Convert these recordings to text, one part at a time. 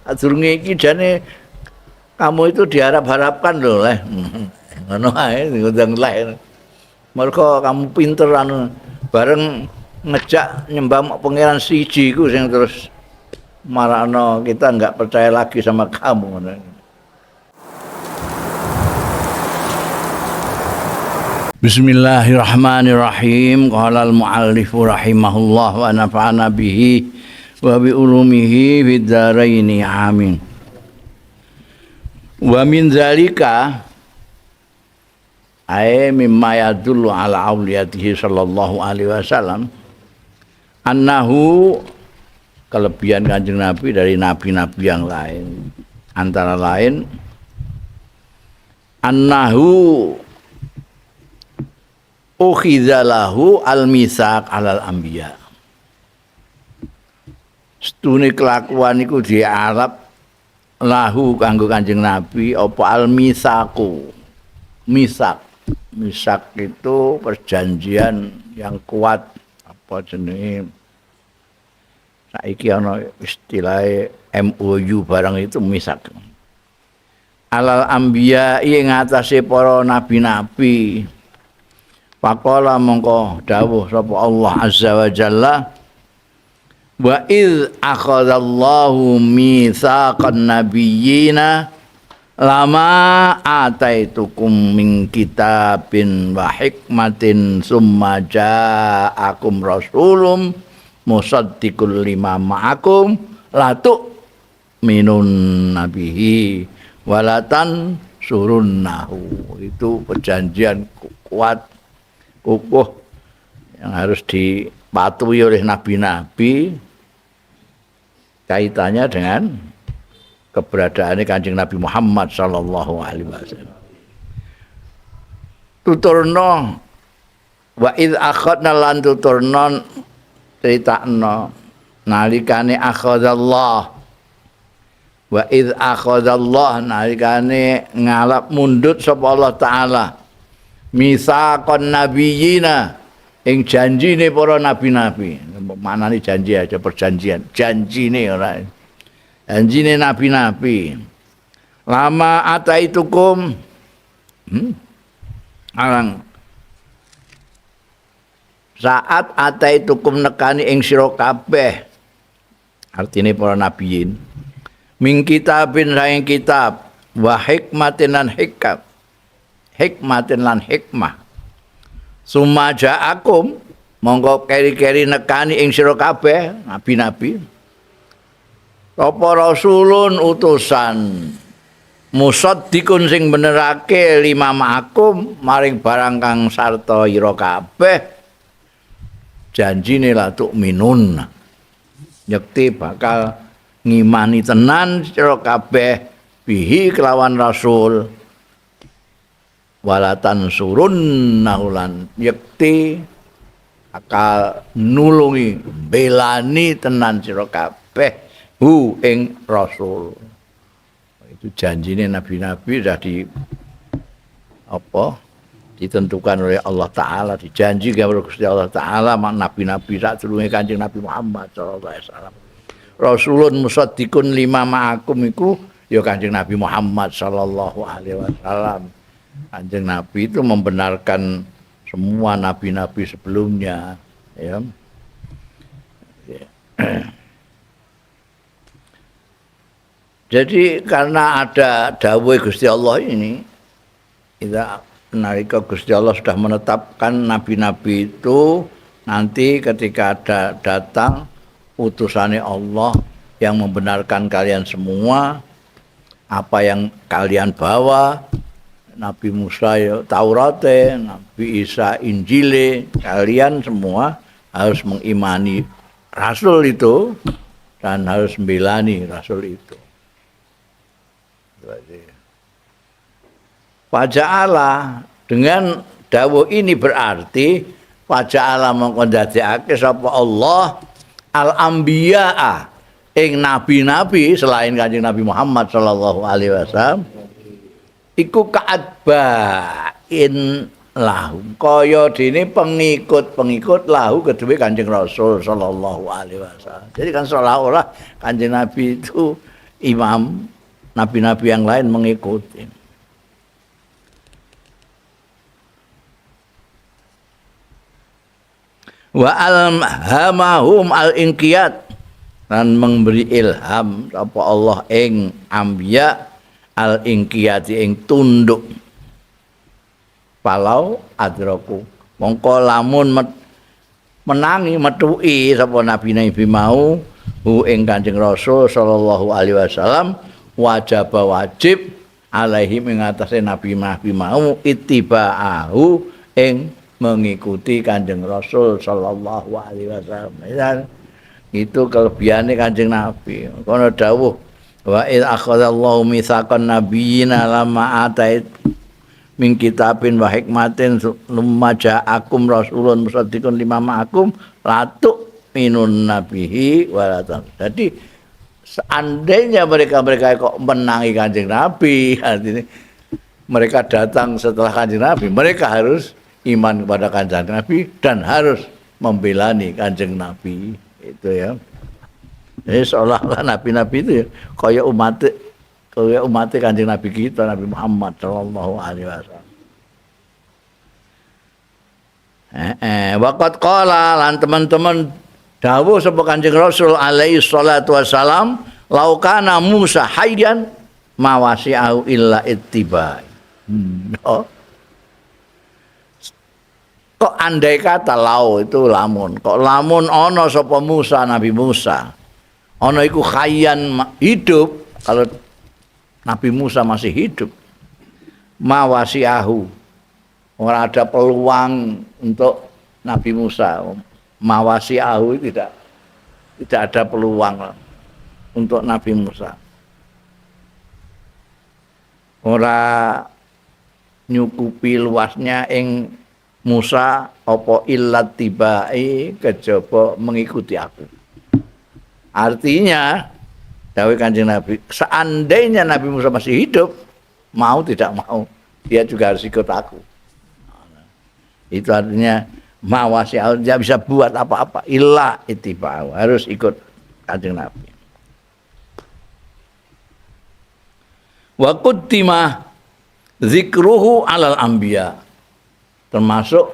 Durunge iki jane kamu itu diharap-harapkan loh leh. Ngono ae ngundang leh. Mergo kamu pinter anu bareng ngejak nyembah pangeran siji iku sing terus marakno kita enggak percaya lagi sama kamu ngono. Bismillahirrahmanirrahim. Qala al-muallif rahimahullah wa nafa'ana bihi wa bi ulumihi fid dharain amin. Wa min zalika ay mimma yadullu ala auliyatihi sallallahu alaihi wasallam annahu kelebihan Kanjeng Nabi dari nabi-nabi yang lain antara lain annahu ukhizalahu al-misaq alal anbiya. Setune kelakuan iku diarep lahu kanggo Kanjeng Nabi apa al-misaqu. Misak. Misak itu perjanjian yang kuat apa jenenge saiki ana istilah MOU barang itu misak. Alal anbiya ing atase para nabi-nabi. Faqala mongko dawuh sapa Allah azza wa jalla wa iz akhadallahu mitsaqan nabiyyina lama ataitukum min kitabin wa hikmatin summa ja'akum rasulum musaddiqul lima ma'akum latu minun nabihi walatan surunnahu. Itu perjanjian kuat kukuh yang harus dipatuhi oleh nabi-nabi kaitannya dengan keberadaan Kanjeng Nabi Muhammad sallallahu alaihi wasallam. Tuturno wa id akhadna lan tuturno critakno nalikane akhadallah wa id akhadallah nalikane ngalap mundut sapa Allah taala misaqon nabiyina ing janjine para nabi-nabi. Manane janji aja perjanjian, janjine ora. Janjine nabi-nabi. Lama ataitukum arang saat ataitukum nekani ing sira kabeh. Artine para nabiyin. Min kitabin saing kitab wa hikmatin lan hikam. Hikmatin lan hikmah summa ja'akum monggo keri-keri nekani ing sira kabeh nabi-nabi apa rasulun utusan musaddiqun sing benerake lima ma'akum maring barang kang sarta ira kabeh janjine la tu'minun yakti bakal ngimani tenan sira kabeh bihi kelawan rasul walatan surun nahulan yakti akal nulungi belani tenan sira kabeh hu ing rasul. Itu janjine nabi-nabi sudah ditentukan oleh Allah taala, dijanjikan oleh Gusti Allah taala nabi-nabi sadurunge Kanjeng Nabi Muhammad sallallahu alaihi wasallam. Rasulun musaddiqun lima ma'akum iku ya Kanjeng Nabi Muhammad sallallahu alaihi wasallam. Kanjeng Nabi itu membenarkan semua nabi-nabi sebelumnya, ya. Jadi karena ada dawuh Gusti Allah ini, nalika Gusti Allah sudah menetapkan nabi-nabi itu nanti ketika ada datang utusannya Allah yang membenarkan kalian semua apa yang kalian bawa. Nabi Musa ya Taurate, Nabi Isa Injile, kalian semua harus mengimani rasul itu dan harus membelani rasul itu. Faja'ala dengan dawuh ini berarti faja'ala mongko ndadekake sapa Allah al-anbiya'a ing nabi-nabi selain Kanjeng Nabi Muhammad sallallahu alaihi wasallam iku ka'atba'in lahum kaya dene pengikut-pengikut lahu kedue Kanjeng Rasul sallallahu alaihi wasallam. Jadi kan seolah-olah Kanjeng Nabi itu imam, nabi-nabi yang lain mengikuti. Wa alhamahum al-inqiyat, dan memberi ilham apa Allah ing anbiya al-inqiyati ing tunduk. Palau adraku mongko lamun menangi metuki sapa nabi-nabi mau hu ing Kanjeng Rasul sallallahu alaihi wasallam, wajib alaihi ing atase nabi-nabi mau ittiba'ahu ing mengikuti Kanjeng Rasul sallallahu alaihi wasallam. Itu kelebihannya Kanjeng Nabi. Kono dawuh wa id akhadallahu mitsaqan nabiyina lama atait min kitabin wa hikmatin lumma ja'akum rasulun musaddiqun lima ma'akum latu minun nabihi walatan. Jadi seandainya mereka kok menangi Kanjeng Nabi, artinya mereka datang setelah Kanjeng Nabi, mereka harus iman kepada Kanjeng Nabi dan harus membelani Kanjeng Nabi. Itu ya. Jadi seolah-olah nabi-nabi itu ya kaya umat Kanjeng Nabi kita, Nabi Muhammad sallallahu alaihi wasallam. Waqat qala lan teman-teman dawuh sapa Kanjeng Rasul alaihi salatu wasalam, laukana Musa hayyan mawasi'au illa ittiba'. Kok andai kata itu lamun, kok lamun ana sapa Musa, Nabi Musa ana iku hayyan hidup, kalau Nabi Musa masih hidup, mawasi'ahu ora ada peluang untuk Nabi Musa, mawasi'ahu tidak ada peluang untuk Nabi Musa. Ora nyukupi luasnya ing Musa apa illat tibai kejaba mengikuti aku. Artinya dawuh Kanjeng Nabi, seandainya Nabi Musa masih hidup, mau tidak mau dia juga harus ikut aku. Itu artinya mawasi dia bisa buat apa-apa illa ittiba'u, harus ikut Kanjeng Nabi. Wa quttima zikruhu alal anbiya, termasuk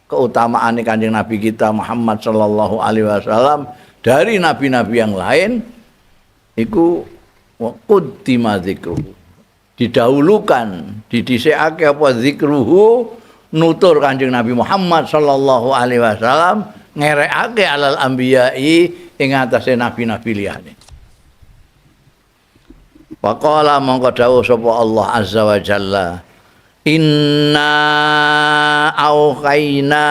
keutamaan Kanjeng Nabi kita Muhammad sallallahu alaihi wasallam dari nabi-nabi yang lain, iku quttima zikruhu, didahulukan, didhisikake apa zikruhu, nutur Kanjeng Nabi Muhammad sallallahu alaihi wasallam ngerekake alal anbiya'i ing atase nabi-nabi liyane. Faqala mongko dawuh sapa Allah azza wa jalla, inna auhayna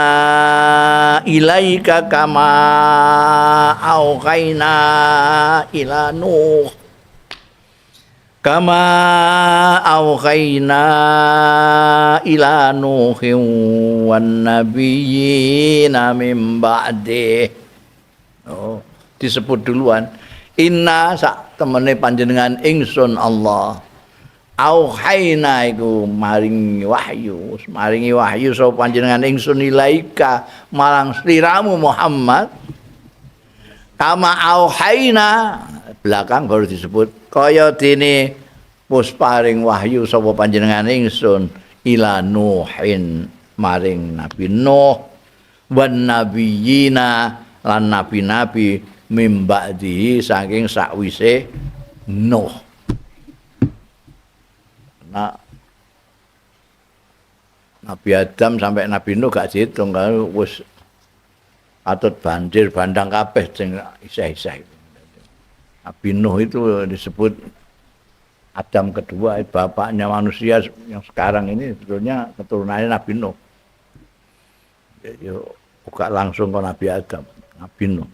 ilaika kama auhayna ila Nuh kama auhayna ila Nuhin wan nabiyyina min ba'dih. Oh, disebut duluan. Inna sak temene panjenengan ingsun Allah auhayna iku maringi wahyu sapa panjenengan ingsun ilaika marang sliramu Muhammad, kama auhayna belakang baru disebut kaya dene wis paring wahyu sapa panjenengan ingsun ila Nuhin maring Nabi Nuh wan nabiyina lan nabi-nabi mim ba'di saking sakwise Nuh. Nah, Nabi Adam sampai Nabi Nuh gak dihitung, kalau wis patut banjir bandang kabeh sing isih-isih. Nabi Nuh itu disebut Adam kedua, bapaknya manusia yang sekarang ini sebetulnya keturunannya Nabi Nuh. Jadi bukan langsung ke Nabi Adam, Nabi Nuh.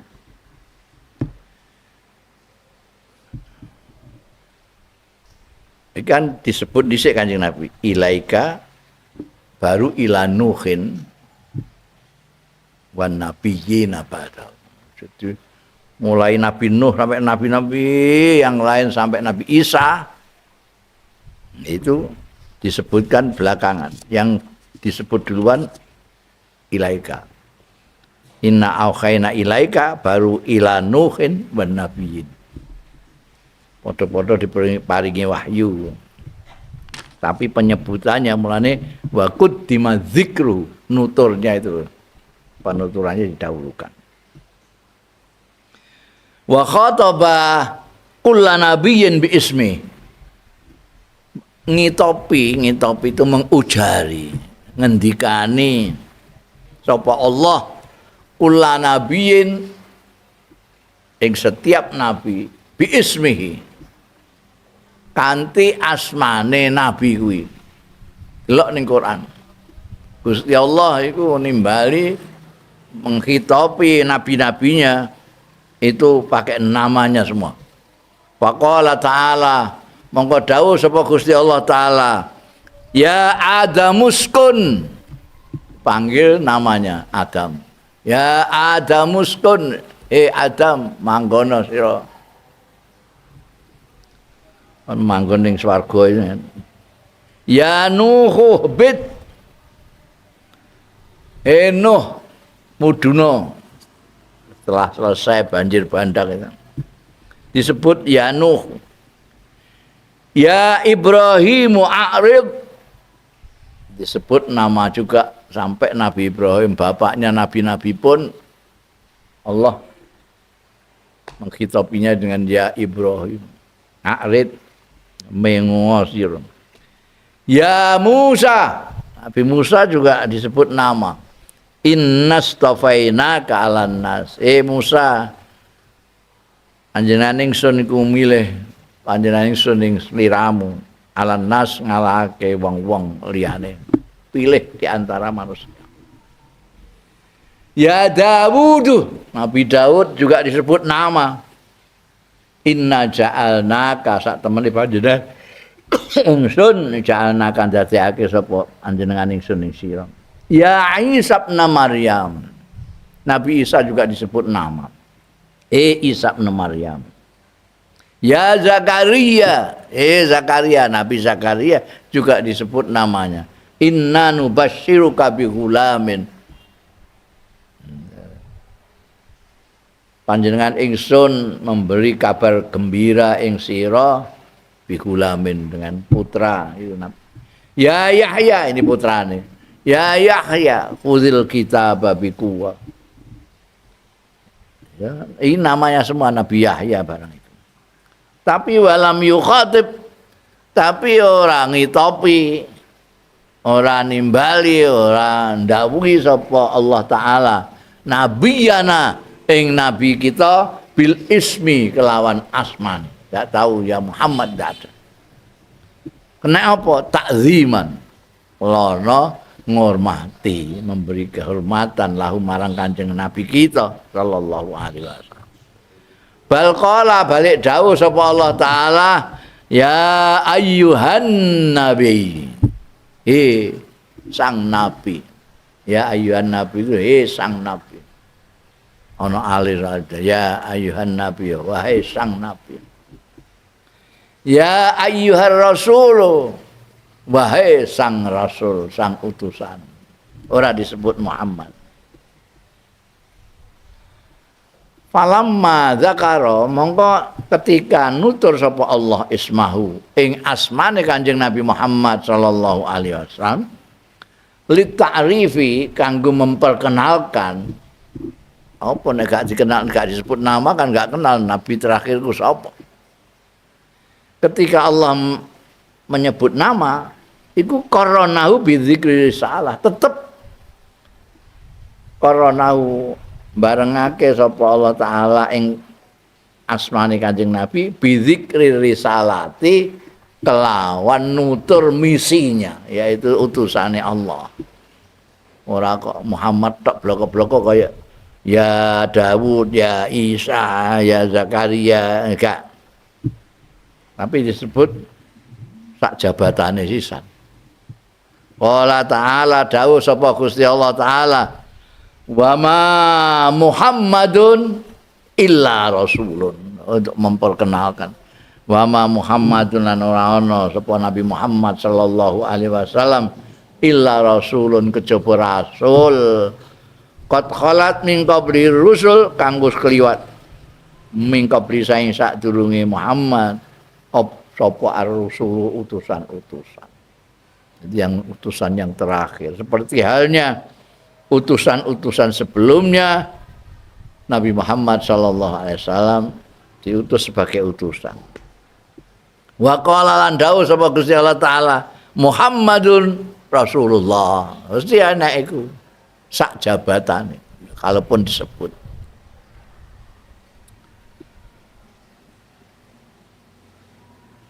Kan disebut dhisik Kanjeng Nabi ilaika baru ila Nuhin wan nabiyyina ba'da. Jadi mulai Nabi Nuh sampai nabi-nabi yang lain sampai Nabi Isa itu disebutkan belakangan. Yang disebut duluan ilaika. Inna auhayna ilaika baru ila Nuhin wan nabiyyin. Padha-padha diparingi wahyu. Tapi penyebutannya mulane wa quddima dzikru, nuturnya itu penuturannya didahulukan. Wa khataba kullu nabiyyin bi ismi. Ngitopi itu mengujari, ngendikani sapa Allah kullu nabiyyin ing setiap nabi bi ismihi kanthi asmane nabi kuwi. Delok ning Quran. Gusti Allah iku nimbali menghitopi nabi-nabinya itu pakai namanya semua. Faqala ta'ala mongko dawuh sapa Gusti Allah taala, ya Adamuskun, panggil namanya Adam. Ya Adamuskun, Adam manggono sira. Manggon ning swarga ini. Ya Nuh bit, Nuh muduna. Setelah selesai banjir bandang itu disebut ya Nuh. Ya Ibrahimu a'rid, disebut nama juga sampai Nabi Ibrahim, bapaknya nabi-nabi pun Allah menghitopinya dengan ya Ibrahim a'rid, mengosir. Ya Musa, Nabi Musa juga disebut nama. Innastafainaka 'alan nas. Musa, panjenengan ingsun iku milih panjenengan ingsun ing sliramu 'alan nas, ngalahake wong-wong liyane. Pilih di antara manusia. Ya Dawud, Nabi Daud juga disebut nama. Inna ja'alnaka, sak temen panjenengan ingsun ja'alnaka dadekake sapa panjenengan ingsun ing sira. Ya Isa bin Maryam, Nabi Isa juga disebut nama. Isa bin Maryam. Ya Zakaria, Zakaria, Nabi Zakaria juga disebut namanya. Inna nubasyiruka bi ghulamin. Panjenengan ingsun memberi kabar gembira ing sira bi ghulamin, dengan putra itu. Ya Yahya, ini putrane. Ya Yahya khuzil kitaba bi quwwah. Ya, ini namanya semua Nabi Yahya barang itu. Tapi walam yukhatib, tapi orang ngitopi, orang nimbali, orang ndawuhi sapa Allah taala nabiyana ing nabi kita bil ismi kelawan asman. Tidak tahu ya Muhammad tidak. Kena apa? Takziman, lono ngormati, memberi kehormatan lahu marang Kanjeng Nabi kita sallallahu alaihi wasallam. Bal qala, balik dawuh sapa Allah taala, ya ayyuhan nabi, sang nabi. Ya ayyuhan nabi itu sang nabi. Ana alir ada, ya ayyuhan nabi, wahai sang nabi. Ya ayyuhar rasul, wahai sang rasul, sang utusan. Ora disebut Muhammad. Falamma zakara, mongko ketika nutur sapa Allah ismahu ing asmane Kanjeng Nabi Muhammad sallallahu alaihi wasallam, li ta'rifi, kanggo memperkenalkan. Apa nek gak dikenal, gak disebut nama kan gak kenal nabi terakhir ku sapa. Ketika Allah menyebut nama, iku qoronahu bidzikri risalah, tetep qoronahu barengake sapa Allah taala ing asmane Kanjeng Nabi bidzikri risalati, kelawan nutur misinya, yaitu utusane Allah. Ora kok Muhammad tok bloko-bloko kaya ya Dawud, ya Isa, ya Zakaria, enggak. Tapi disebut sak jabatane sisan. Qala ta'ala, dawuh sapa Gusti Allah taala, wa ma Muhammadun illa rasulun, untuk memperkenalkan. Wa ma Muhammadun, lan ora ana sapa Nabi Muhammad sallallahu alaihi wasallam illa rasulun, kejaba rasul. Qad khalat min qabli rusul, kang wis kliwat min qabli saing sadurunge Muhammad sapa ar-rusulu utusan-utusan. Jadi yang utusan yang terakhir. Seperti halnya utusan-utusan sebelumnya, Nabi Muhammad sallallahu alaihi wasallam diutus sebagai utusan. Wa qala lan dawuh sapa Gusti Allah taala, Muhammadun Rasulullah. Mesti ana iku sak jabatane kalaupun disebut.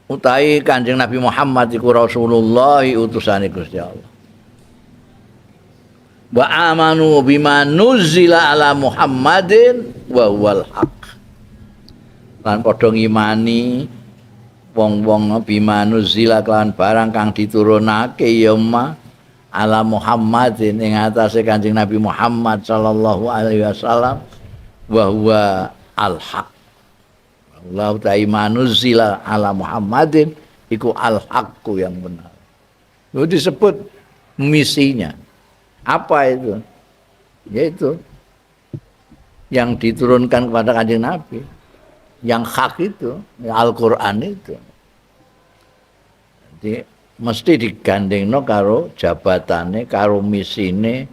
Utai Kanjeng Nabi Muhammad iku Rasulullah utusane Gusti Allah. Wa amanu bima nuzila ala Muhammadin wa huwal haq. Lan padha ngimani wong-wong bima nuzila kelawan barang kang diturunake ya ma ala Muhammadin ing atase Kanjeng Nabi Muhammad sallallahu alaihi wasallam wa huwa al haq. Allah ta'ala nuzila ala Muhammadin iku al-haqqu yang benar. Itu disebut misinya. Apa itu? Yaitu yang diturunkan kepada Kanjeng Nabi. Yang hak itu, Al-Qur'an itu. Jadi mesti digandengno karo jabatane, karo misine,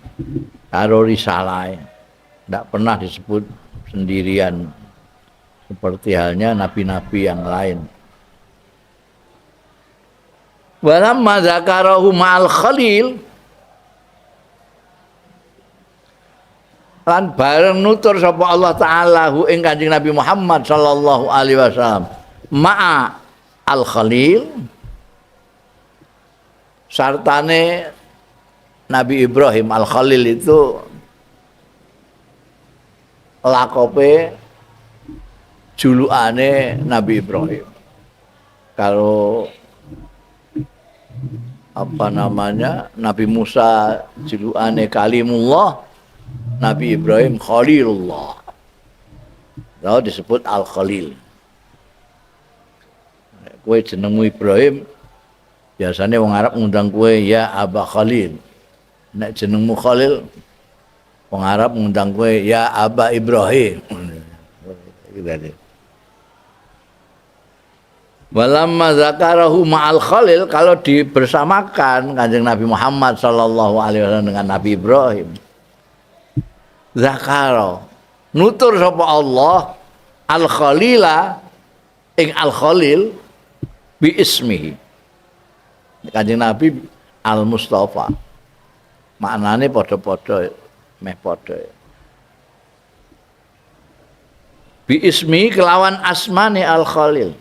karo risalahe. Tidak pernah disebut sendirian. Seperti halnya nabi-nabi yang lain. Walamma zakarahu ma'al khalil lan bareng nutur sapa Allah taala hu ing Kanjeng Nabi Muhammad sallallahu alaihi wasallam ma'a al khalil sartane Nabi Ibrahim al khalil itu lakope julukane Nabi Ibrahim. Kalau apa namanya Nabi Musa julukane Kalimullah, Nabi Ibrahim Khalilullah. Lalu disebut Al-Khalil. Kue jenengmu Ibrahim, biasanya wong Arab ngundang kue ya Aba Khalil. Nek jenengmu Khalil, wong Arab ngundang kue ya Aba Ibrahim. Gitu. Walamma zakarahu ma'al khalil, kalau dibersamakan Kanjeng Nabi Muhammad sallallahu alaihi wasallam dengan Nabi Ibrahim, zakara nutur sapa Allah al khalila ing al khalil bi ismihi. Kanjeng Nabi al Mustafa, maknane padha-padha meh padha. Bi ismi kelawan asmane al khalil.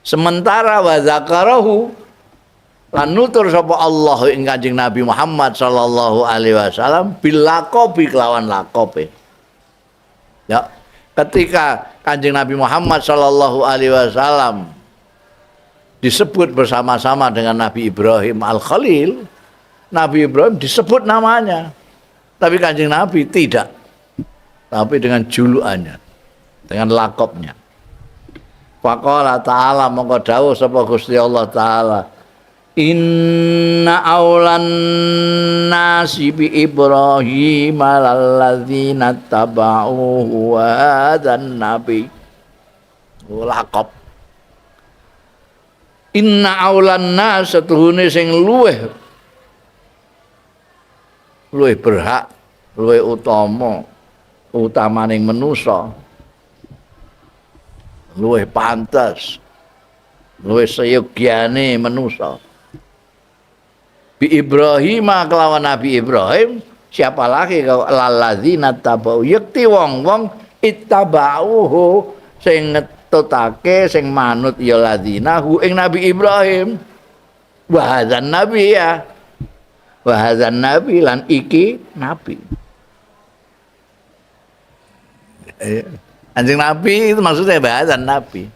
Sementara wa zakarahu lan nutur sapa Allah ing Kanjeng Nabi Muhammad sallallahu alaihi wasallam bil laqabi kelawan laqabe. Ya, ketika Kanjeng Nabi Muhammad sallallahu alaihi wasallam disebut bersama-sama dengan Nabi Ibrahim Al-Khalil, Nabi Ibrahim disebut namanya. Tapi Kanjeng Nabi tidak. Tapi dengan julukannya, dengan laqabnya. Faqala ta'ala mongko dawuh sapa Gusti Allah taala, inna aulan nasi bi Ibrahim lalladzina tabauhu wa dan nabi. Laqab. Inna aulan nas setuhune sing luweh berhak, luweh utamaning manusa, luwih pantas, luwih seyogyane manusa. Bi Ibrahim kelawan Nabi Ibrahim, siapa lagi kau lalladzina tabau yakti wong-wong ittabauhu sing ngetutake sing manut ya ladzina hu ing Nabi Ibrahim. Wa hadzan nabi ya. Wa hadzan nabi lan iki nabi. Anjing Nabi itu maksudnya bahasan Nabi.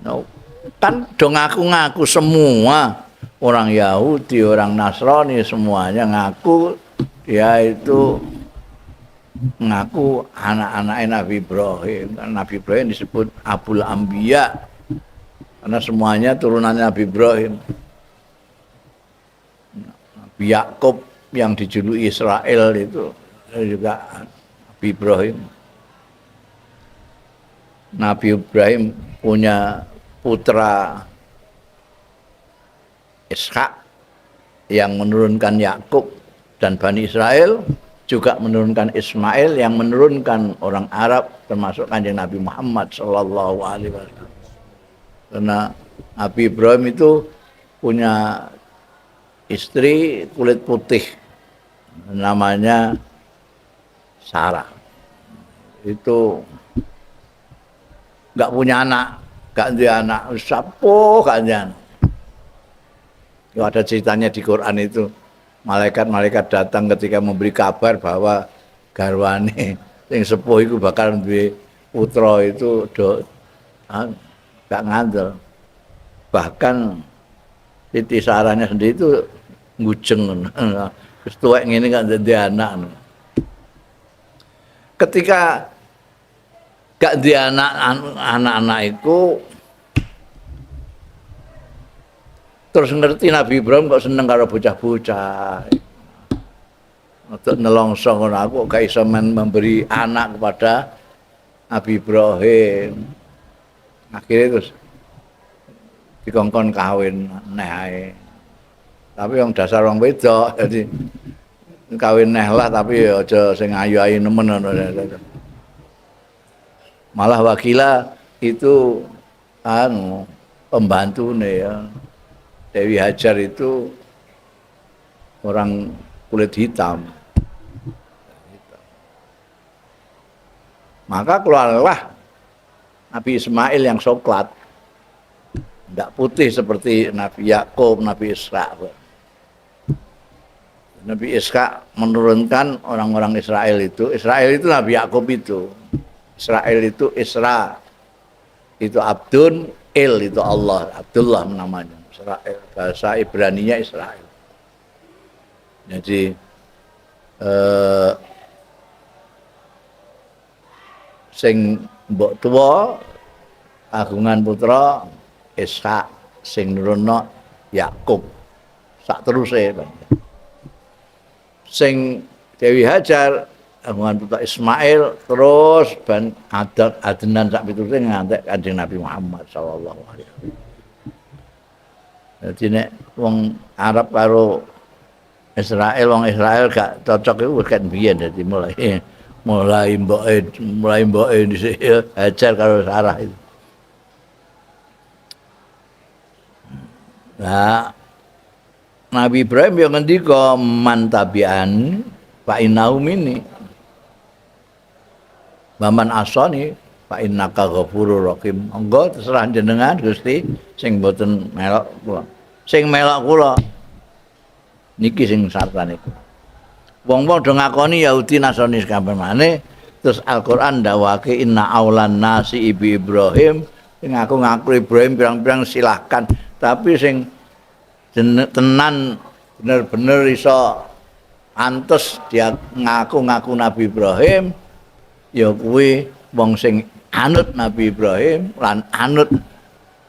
No. Kan dong ngaku-ngaku semua orang Yahudi, orang Nasrani semuanya ngaku dia itu ngaku anak-anak Nabi Ibrahim. Nabi Ibrahim disebut Abul Anbiya karena semuanya turunan Nabi Ibrahim. Nabi Yakub yang dijuluki Israel itu juga Nabi Ibrahim. Nabi Ibrahim punya putra Ishak yang menurunkan Yakub dan Bani Israel, juga menurunkan Ismail yang menurunkan orang Arab termasuk Kanjeng Nabi Muhammad sallallahu alaihi wasallam. Karena Nabi Ibrahim itu punya istri kulit putih namanya Sarah. Itu nggak punya anak, nggak ada anak, sapo nggak ada anak. Ada ceritanya di Quran itu, malaikat-malaikat datang ketika memberi kabar bahwa garwane yang sepuh itu bakal duwe putra itu gak ngandel. Bahkan Siti Sarahnya sendiri itu ngujeng, wis tuwek ngene gak dadi anak. Ketika gak di anak-anak itu terus ngerti Nabi Ibrahim kok seneng karo bocah-bocah. Untuk nelongso ngono aku gak iso memberi anak kepada Nabi Ibrahim. Akhirnya terus dikongkon kawin neh ae. Tapi yang dasar wong wedok jadi kawin neh lah tapi ya aja sing ayu-ayu nemen ngono. Malah Wakila itu pembantune ya. Dewi Hajar itu orang kulit hitam. Maka keluarlah Nabi Ismail yang coklat, tidak putih seperti Nabi Yakub, Nabi Ishak. Nabi Ishak menurunkan orang-orang Israel itu Nabi Yakub itu. Israel itu Isra, itu Abdun, itu Allah, Abdullah namanya. Israel, bahasa Ibraninya Israel. Jadi sing mbok tuwa agungan putra Ishak, sing nurunno Yakub sak teruse. Sing Dewi Hajar agungan putra Ismail terus ban Adnan sak piturute ngantek Kanjeng Nabi Muhammad sallallahu alaihi wasallam. Jadi nek wong Arab karo Israel, wong Israel gak cocok itu kan biyen dadi mulai mboke dhisik Hajar karo Sarah itu. Nah, Nabi Ibrahim yang ngendika man tabi'an fa innahu minni. Baman asani fa innaka ghafurur rahim. Monggo terserah jenengan Gusti sing mboten melok kula. Sing melok kula niki sing sartan niku. Wong-wong do ngakoni Yahudi Nasrani kabeh maneh terus Al-Qur'an ndawake inna aulan nasi ibi Ibrahim, sing ngaku Ibrahim pirang-pirang silahkan, tapi sing tenan bener-bener iso antes dia ngaku Nabi Ibrahim ya kuwi wong sing anut Nabi Ibrahim lan anut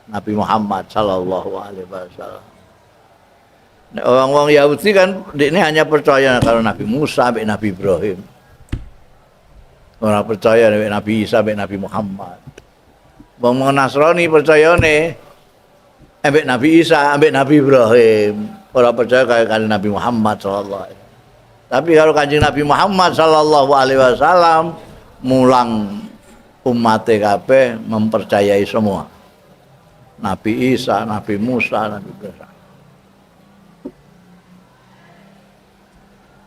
Nabi Muhammad sallallahu alaihi wasallam. Orang-orang Yahudi kan ini hanya percaya kalau Nabi Musa sampai Nabi Ibrahim. Orang percaya sampai Nabi Isa sampai Nabi Muhammad. Wong Nasrani percaya nih sampai Nabi Isa sampai Nabi Ibrahim. Orang percaya kayak Nabi Muhammad sallallahu alaihi wasallam. Tapi kalau Kanjeng Nabi Muhammad sallallahu alaihi wasallam mulang umat kabeh mempercayai semua. Nabi Isa, Nabi Musa, Nabi Ibrahim.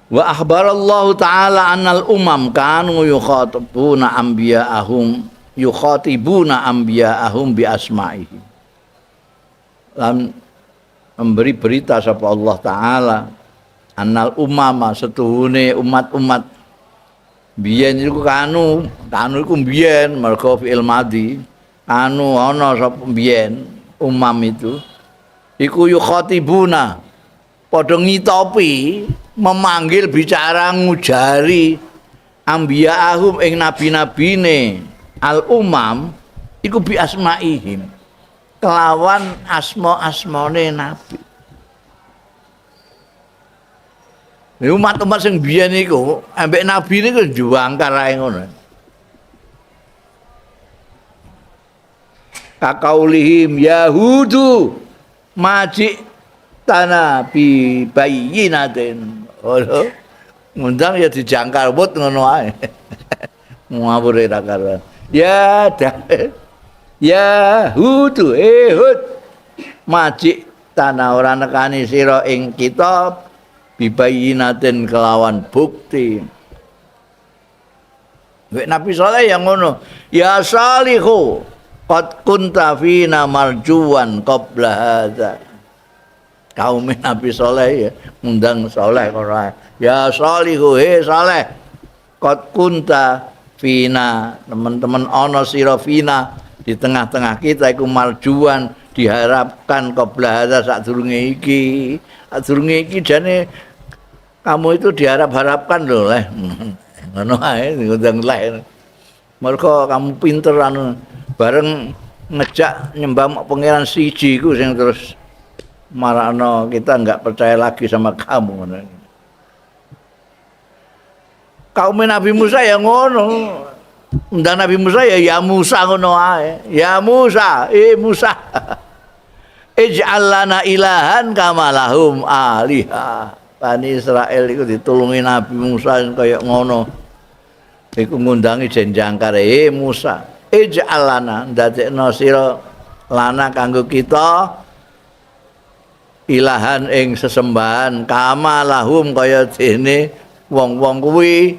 Wa akhbarallahu ta'ala annal umam kanu yukhatibuna anbiya'ahum bi asma'ihi. Lan memberi berita sapa Allah taala annal umama setuhune umat-umat biyen iku kanu iku biyen mergo fi'il madhi anu ana sapa biyen umam itu iku yukhatibuna padha ngitopi memanggil bicara ngujari ambiyahum ing nabi-nabine al umam iku bi asmaihim kelawan asma-asmane nabi. Umat-umat sing biyen iku ambek nabi niku juangkar ae ngono. kakaulihim yahudu maji tanah bi bayyinatin. Oh, ngundang ya dijangkar wut ngono ae. Ngawur ra karuan. Ya yahudu hud maji tanah ora nekani sira ing kitab bi bayyinatin kelawan bukti. Nabi Saleh yang ngono, ya salihu qad kunta fina marjuwan qabla hadza. Kaum Nabi Saleh ya ngundang Saleh ora. Ya salihu he Saleh qad kunta fina, teman-teman ana sira fina di tengah-tengah kita iku marjuwan diharapkan qabla hadza sadurunge iki. Sadurunge iki jane kamu itu diharap-harapkan lho leh. Ngono ae ngundang lain. Mergo kamu pinter anu bareng ngejak nyembah pangeran siji iku sing terus marakno kita enggak percaya lagi sama kamu ngono. Kaum Nabi Musa ya ngono. Undang Nabi Musa ya Musa ngono ae. Ya Musa, Musa. Ij'al lana ilahan kama lahum alihah. Bani Israel itu ditulungi Nabi Musa kaya ngono. Iku ngundangi jenjangkar Musa. Ij'al lana ndadekno sira lana kanggo kita ilahan ing sesembahan kama lahum kaya dene wong-wong kuwi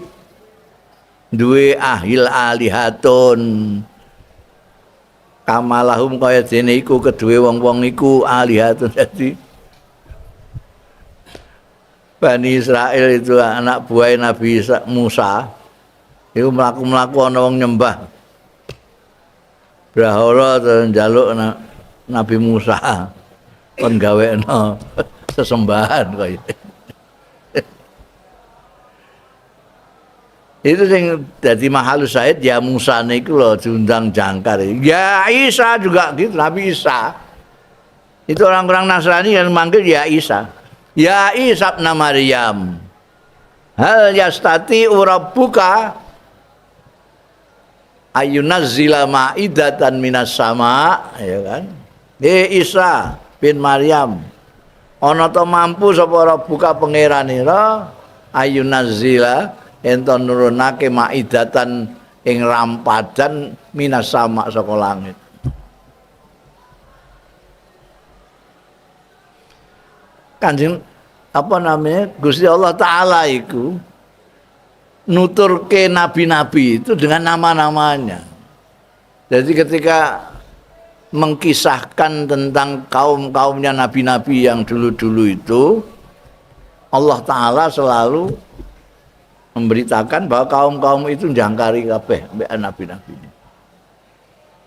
duwe ahil alihatun. Kama lahum kaya dene iku kedue wong-wong iku alihatun. Jadi Bani Israel itu anak buah Nabi Musa itu melaku-melaku ana wong nyembah brahala terus njaluk Nabi Musa kon gawekno sesembahan kaya itu sing dadi mahal syahid ya Musa niku lho diundang jangkar. Ya Isa juga gitu, Nabi Isa itu orang-orang Nasrani yang manggil ya Isa. Ya Isa ibn Maryam, hal yastati rabbuka ayunazzila ma'idatan minas sama, ya kan? Isa bin Maryam, ana ta mampu sapa rabbuka pangeranira ayunazzila ento nurunake ma'idatan ing rampadan minas sama saka langit. Kanjeng apa namanya Gusti Allah Ta'ala itu nuturke nabi-nabi itu dengan nama-namanya. Jadi ketika mengkisahkan tentang kaum-kaumnya nabi-nabi yang dulu-dulu itu, Allah Ta'ala selalu memberitakan bahwa kaum-kaum itu jangkari kabeh mbek nabi-nabi.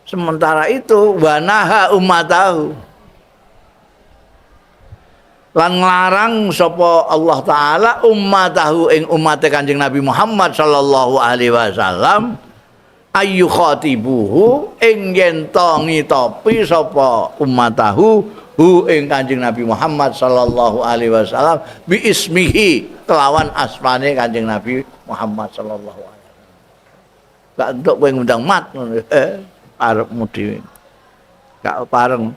Sementara itu wanaha ummatahu lan nglarang sapa Allah Ta'ala ummatahu ing ummate Kanjeng Nabi Muhammad sallallahu alaihi wasallam ayu khatibuhu ing yen to ngitopi sapa ummatahu hu ing Kanjeng Nabi Muhammad sallallahu alaihi wasallam bi ismihi kelawan asmane Kanjeng Nabi Muhammad sallallahu alaihi wasallam. Gak entuk kowe ngundang mat ngono arepmu dhewe. Gak pareng.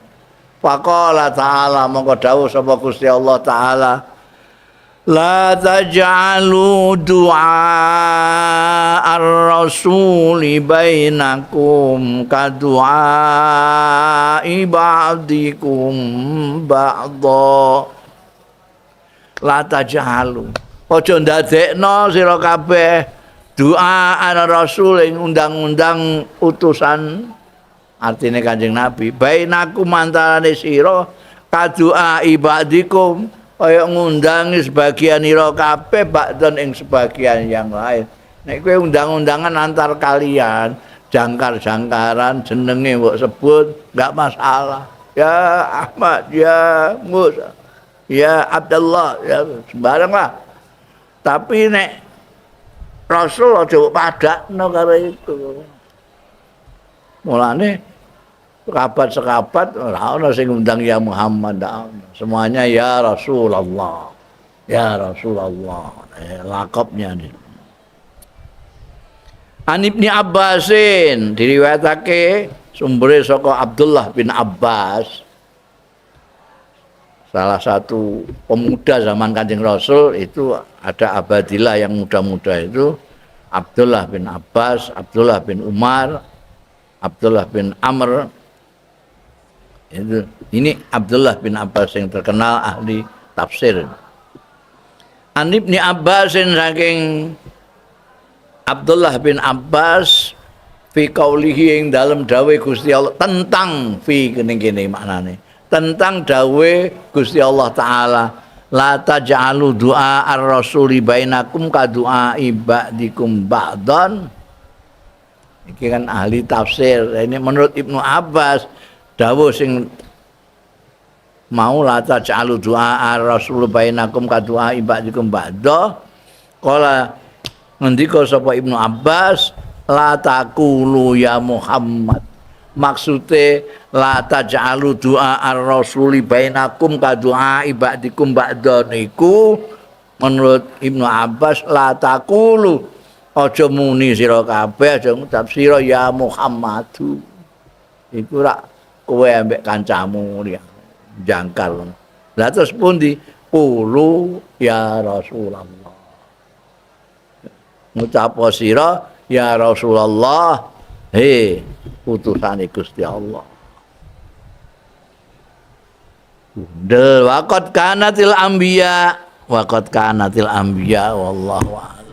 Faqala ta'ala mongko dawuh sapa Gusti Allah Ta'ala la taj'alu du'a ar-rasuli bainakum ka du'a ibadikum ba'dha. La taj'alu aja ndadekno sira kabeh doa ar-rasul ing undang-undang utusan artinya Kanjeng Nabi bainakum antarane sira kadua ibadikum kaya ngundangi sebagian ira kabeh bakdon ing sebagian yang lain. Nek kowe undang-undangan antar kalian jangkar-jangkaran jenenge mbok sebut enggak masalah. Ya Ahmad, ya Musa, ya Abdullah, ya sembarang lah. Tapi nek Rasul aja padakno karo itu. Mulane sekabat-sekabat ora ana sing ngundang ya Muhammad, semuanya ya Rasulullah. Ya Rasulullah. Lakopnya nih. An Ibnu Abbasin diriwayatake Sumbere saka Abdullah bin Abbas, salah satu pemuda zaman Kanjeng Rasul. Itu ada Abadillah yang muda-muda itu, Abdullah bin Abbas, Abdullah bin Umar, Abdullah bin Amr. Ini Abdullah bin Abbas yang terkenal ahli tafsir. An Ibni Abbasin saking Abdullah bin Abbas fi qaulihi ing dalam dawe Gusti Allah tentang fi kene maknane tentang dawe Gusti Allah taala la taj'alu du'a ar-rasuli bainakum ka du'a ibadikum ba'dan. Iki kan ahli tafsir. Ini menurut Ibnu Abbas dawuh sing mau la taj'alu du'a ar-rasul bainakum ka du'a ibadikum ba'da. Kala ngendika sapa Ibnu Abbas, la taqulu ya Muhammad. Maksude la taj'alu du'a ar-rasul bainakum ka du'a ibadikum ba'da niku menurut Ibnu Abbas la taqulu aja muni sira kabeh aja ngucap sira ya Muhammadu. Iku rak kowe ambek kancamu ya. Jangkal. Lah terus pundi? Qulu ya Rasulullah. Ngucap sira ya Rasulullah, he utusane Gusti Allah. Waqad kanatil anbiya wallahu a'lam.